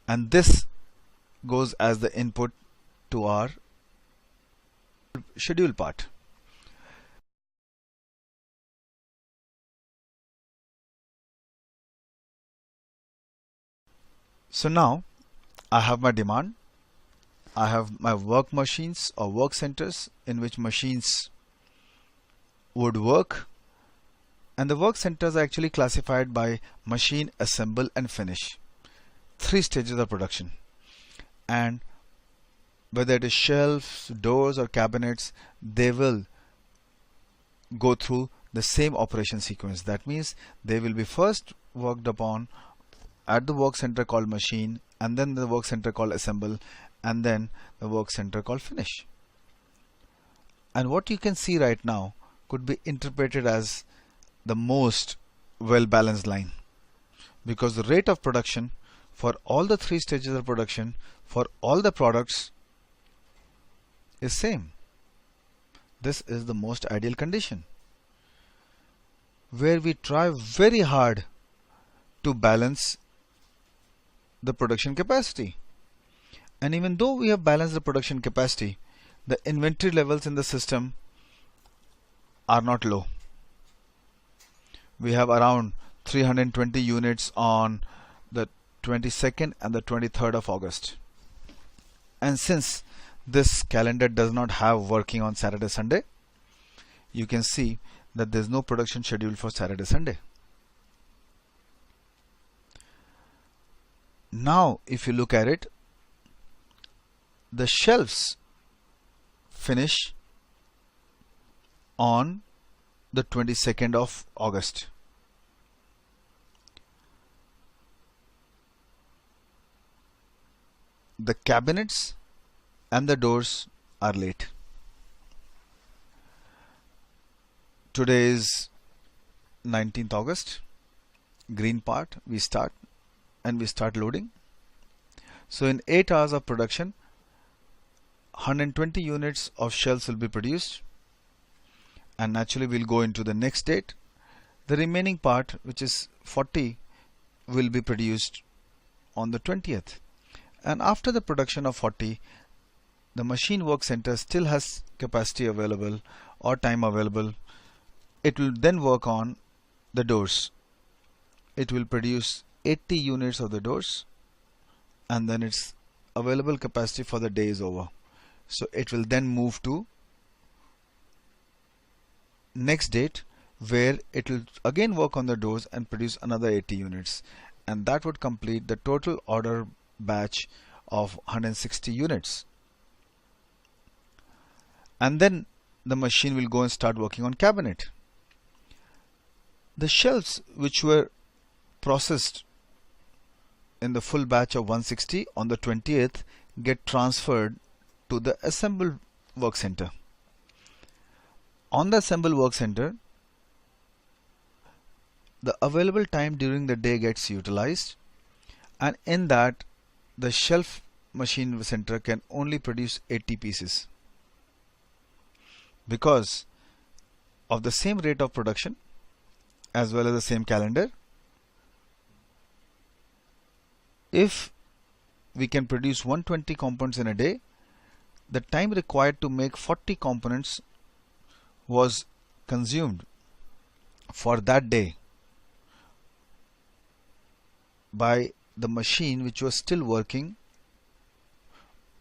and this goes as the input to our schedule part. So now I have my demand, I have my work machines or work centers in which machines would work, and the work centers are actually classified by machine, assemble and finish. 3 stages of production, and whether it is shelves, doors or cabinets, they will go through the same operation sequence. That means they will be first worked upon at the work center called machine, and then the work center called assemble, and then the work center called finish. And what you can see right now could be interpreted as the most well balanced line, because the rate of production for all the 3 stages of production for all the products is same. This is the most ideal condition, where we try very hard to balance the production capacity. And even though we have balanced the production capacity, the inventory levels in the system are not low. We have around 320 units on the 22nd and the 23rd of August. And since this calendar does not have working on Saturday, Sunday, you can see that there is no production schedule for Saturday, Sunday. Now, if you look at it, the shelves finish on the 22nd of August. The cabinets and the doors are late. Today is 19th August. Green part, we start loading. So in 8 hours of production, 120 units of shelves will be produced, and naturally we'll go into the next date. The remaining part, which is 40, will be produced on the 20th. And after the production of 40, the machine work center still has capacity available or time available. It will then work on the doors. It will produce 80 units of the doors, and then its available capacity for the day is over. So it will then move to next date, where it will again work on the doors and produce another 80 units, and that would complete the total order batch of 160 units. And then the machine will go and start working on cabinet. The shelves which were processed in the full batch of 160 on the 20th get transferred to the assemble work center. On the assemble work center, the available time during the day gets utilized, and in that the shelf machine center can only produce 80 pieces. Because of the same rate of production as well as the same calendar, if we can produce 120 components in a day, the time required to make 40 components was consumed for that day by the machine which was still working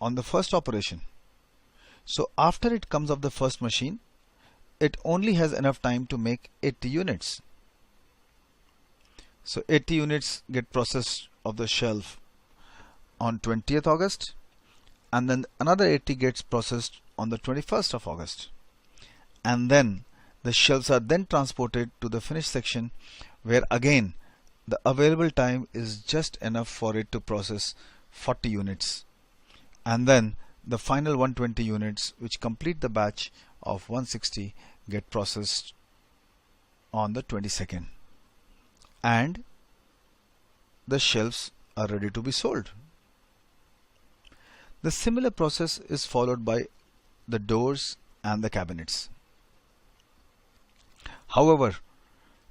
on the first operation. So after it comes off the first machine, it only has enough time to make 80 units. So 80 units get processed off the shelf on 20th August, and then another 80 gets processed on the 21st of August. And then the shelves are then transported to the finish section, where again the available time is just enough for it to process 40 units. And then the final 120 units, which complete the batch of 160, get processed on the 22nd. And the shelves are ready to be sold. The similar process is followed by the doors and the cabinets. However,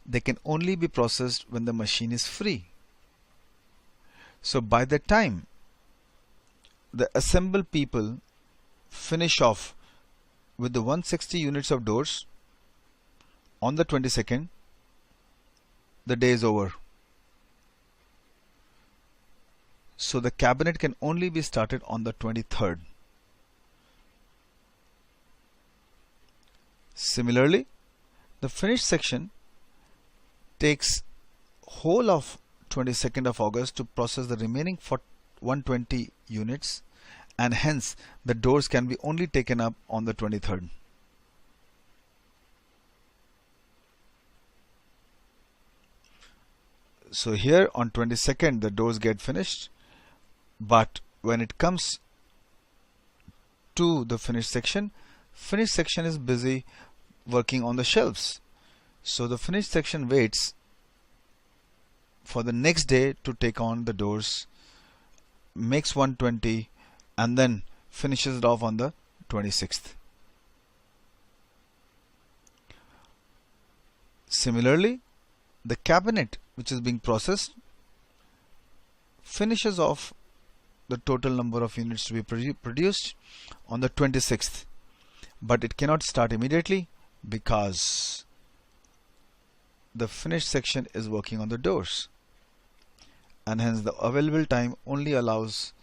they can only be processed when the machine is free. So by the time the assemble people finish off with the 160 units of doors on the 22nd, the day is over. So the cabinet can only be started on the 23rd. Similarly, the finished section takes whole of 22nd of August to process the remaining 120 units, and hence the doors can be only taken up on the 23rd. So here on 22nd the doors get finished, but when it comes to the finished section is busy working on the shelves. So the finished section waits for the next day to take on the doors, makes 120, and then finishes it off on the 26th. Similarly, the cabinet which is being processed finishes off the total number of units to be produced on the 26th, but it cannot start immediately because the finished section is working on the doors, and hence the available time only allows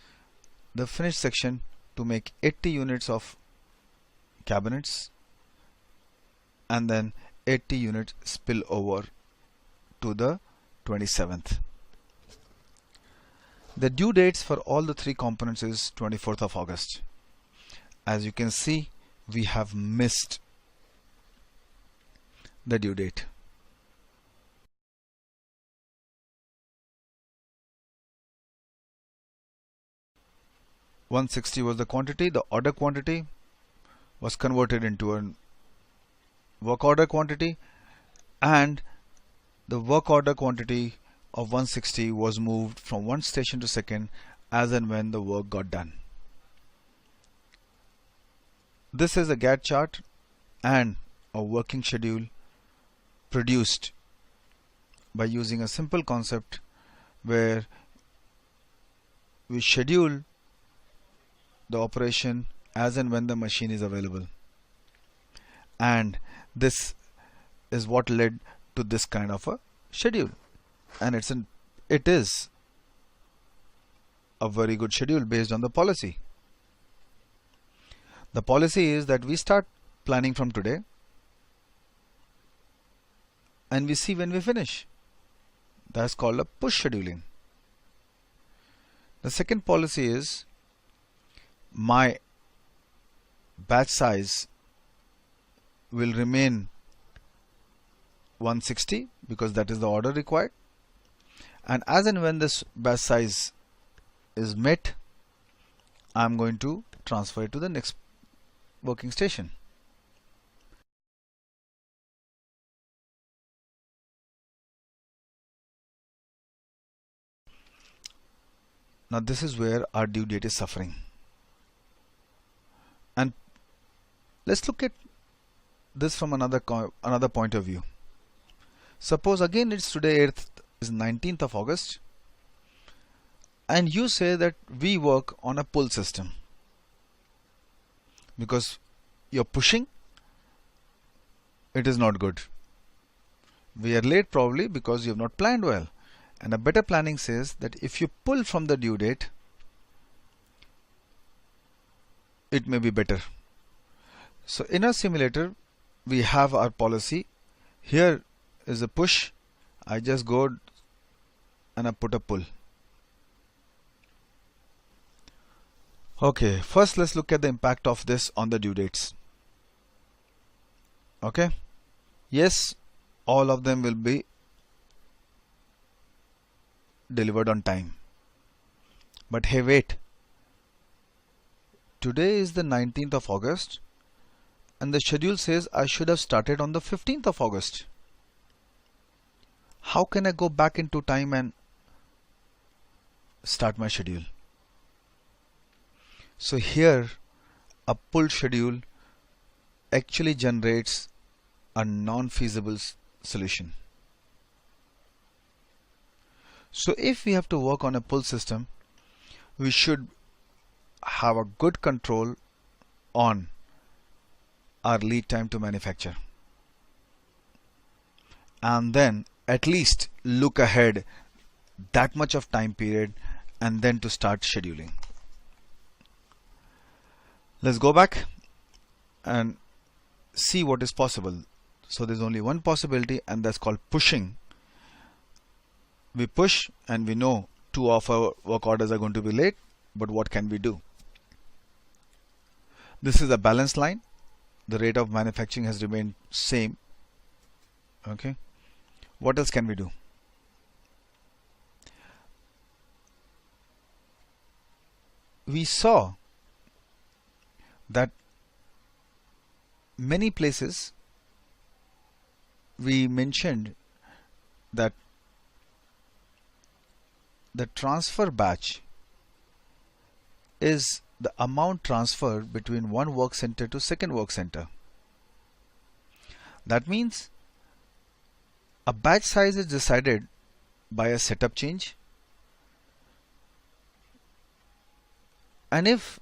the finished section to make 80 units of cabinets, and then 80 units spill over to the 27th. The due dates for all the three components is 24th of August. As you can see, we have missed the due date. $160 was the quantity. The order quantity was converted into a work order quantity, and the work order quantity of 160 was moved from one station to second as and when the work got done. This is a Gantt chart and a working schedule produced by using a simple concept where we schedule the operation as and when the machine is available, and this is what led to this kind of a schedule, and it is a very good schedule based on the policy. The policy is that we start planning from today and we see when we finish. That's called a push scheduling. The second policy is my batch size will remain 160 because that is the order required, and as and when this batch size is met, I'm going to transfer it to the next working station. Now this is where our due date is suffering, and let's look at this from another point of view. Suppose again it's today 8th is 19th of August, and you say that we work on a pull system because you're pushing, it is not good. We are late probably because you have not planned well, and a better planning says that if you pull from the due date, it may be better. So in our simulator we have our policy. Here is a push, I just go and I put a pull. Okay, first let's look at the impact of this on the due dates. Okay, yes, all of them will be delivered on time, but hey, wait, today is the 19th of August and the schedule says I should have started on the 15th of August. How can I go back into time and start my schedule? So here a pull schedule actually generates a non-feasible solution. So if we have to work on a pull system, we should have a good control on our lead time to manufacture, and then at least look ahead that much of time period and then to start scheduling. Let's go back and see what is possible. So there's only one possibility, and that's called pushing. We push and we know 2 of our work orders are going to be late, but what can we do? This is a balance line. The rate of manufacturing has remained same. Okay. What else can we do? We saw that many places we mentioned that the transfer batch is the amount transferred between one work center to second work center. That means a batch size is decided by a setup change, and if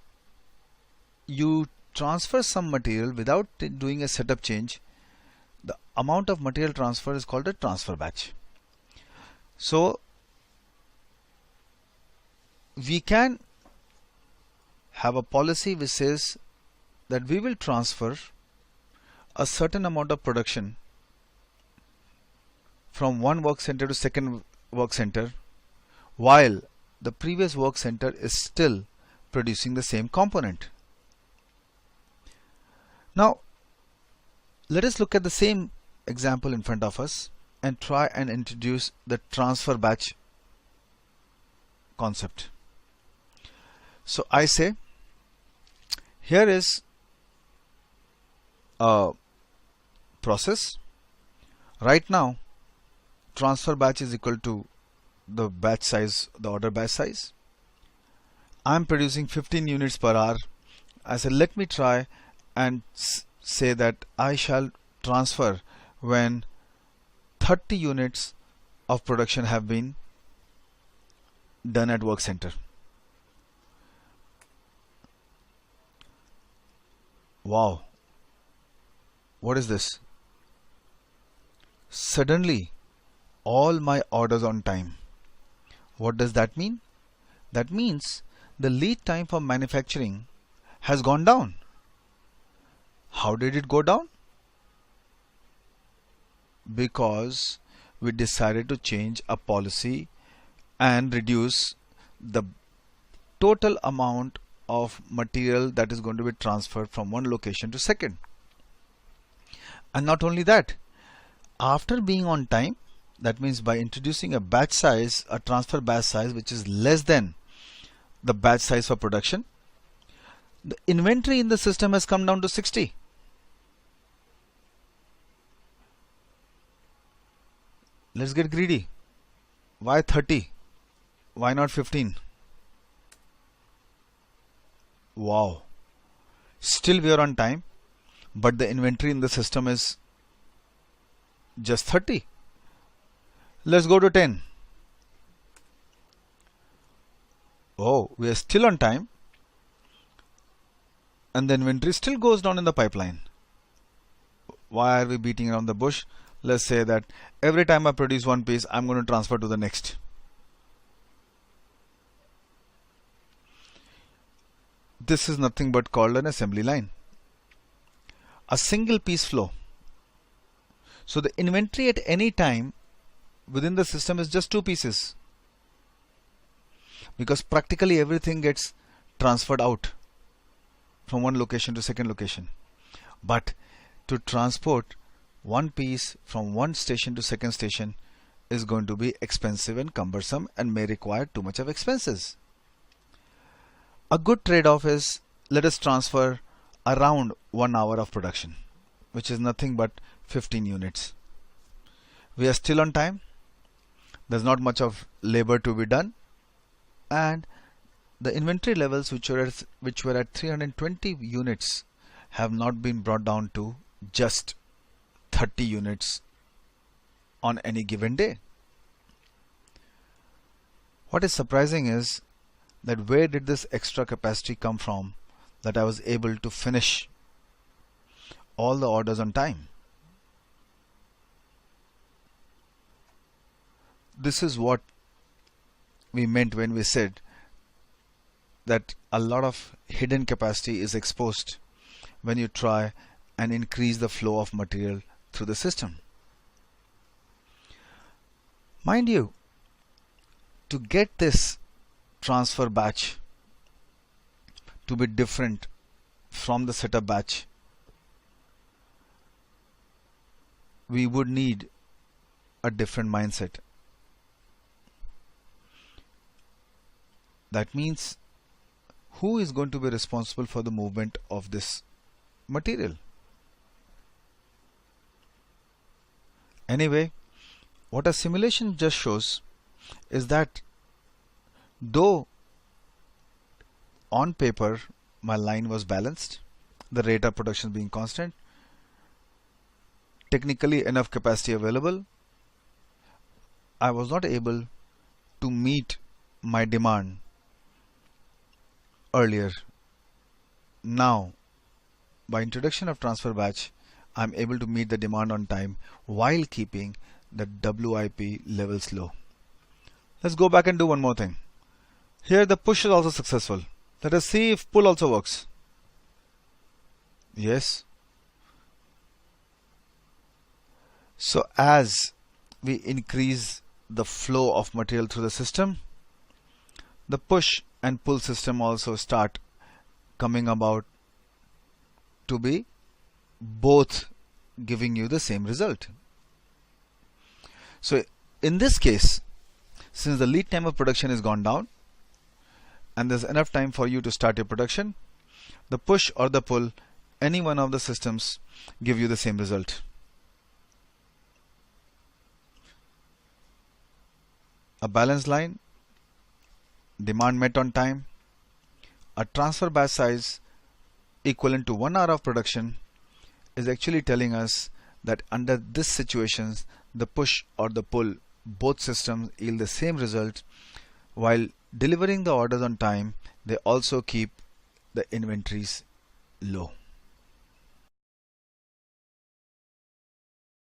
you transfer some material without doing a setup change, the amount of material transfer is called a transfer batch. So we can have a policy which says that we will transfer a certain amount of production from one work center to second work center while the previous work center is still producing the same component. Now let us look at the same example in front of us and try and introduce the transfer batch concept. So I say here is a process. Right now transfer batch is equal to the batch size, the order batch size. I'm producing 15 units per hour. I said let me try and say that I shall transfer when 30 units of production have been done at work center. Wow, what is this? Suddenly all my orders on time. What does that mean? That means the lead time for manufacturing has gone down. How did it go down? Because we decided to change a policy and reduce the total amount of material that is going to be transferred from one location to second. And not only that, after being on time, that means by introducing a batch size, a transfer batch size which is less than the batch size for production, the inventory in the system has come down to 60. Let's get greedy. Why 30? Why not 15? Wow. Still we are on time, but the inventory in the system is just 30. Let's go to 10. Oh, we are still on time, and the inventory still goes down in the pipeline. Why are we beating around the bush? Let's say that every time I produce one piece, I'm going to transfer to the next. This is nothing but called an assembly line. A single piece flow. So the inventory at any time within the system is just 2 pieces, because practically everything gets transferred out from one location to second location. But to transport one piece from one station to second station is going to be expensive and cumbersome and may require too much of expenses. A good trade-off is, let us transfer around 1 hour of production, which is nothing but 15 units. We are still on time. There's not much of labor to be done, and the inventory levels which were at 320 units have not been brought down to just 30 units on any given day. What is surprising is that where did this extra capacity come from that I was able to finish all the orders on time? This is what we meant when we said that a lot of hidden capacity is exposed when you try and increase the flow of material through the system. Mind you, to get this transfer batch to be different from the setup batch, we would need a different mindset. That means, who is going to be responsible for the movement of this material? Anyway, what a simulation just shows is that though on paper my line was balanced, the rate of production being constant, technically enough capacity available, I was not able to meet my demand earlier. Now, by introduction of transfer batch, I'm able to meet the demand on time while keeping the WIP levels low. Let's go back and do one more thing. Here the push is also successful. Let us see if pull also works. Yes. So as we increase the flow of material through the system, the push and pull system also start coming about to be both giving you the same result. So in this case, since the lead time of production is gone down and there's enough time for you to start your production, the push or the pull, any one of the systems give you the same result. A balanced line, demand met on time, a transfer batch size equivalent to 1 hour of production is actually telling us that under this situations, the push or the pull, both systems yield the same result. While delivering the orders on time, they also keep the inventories low.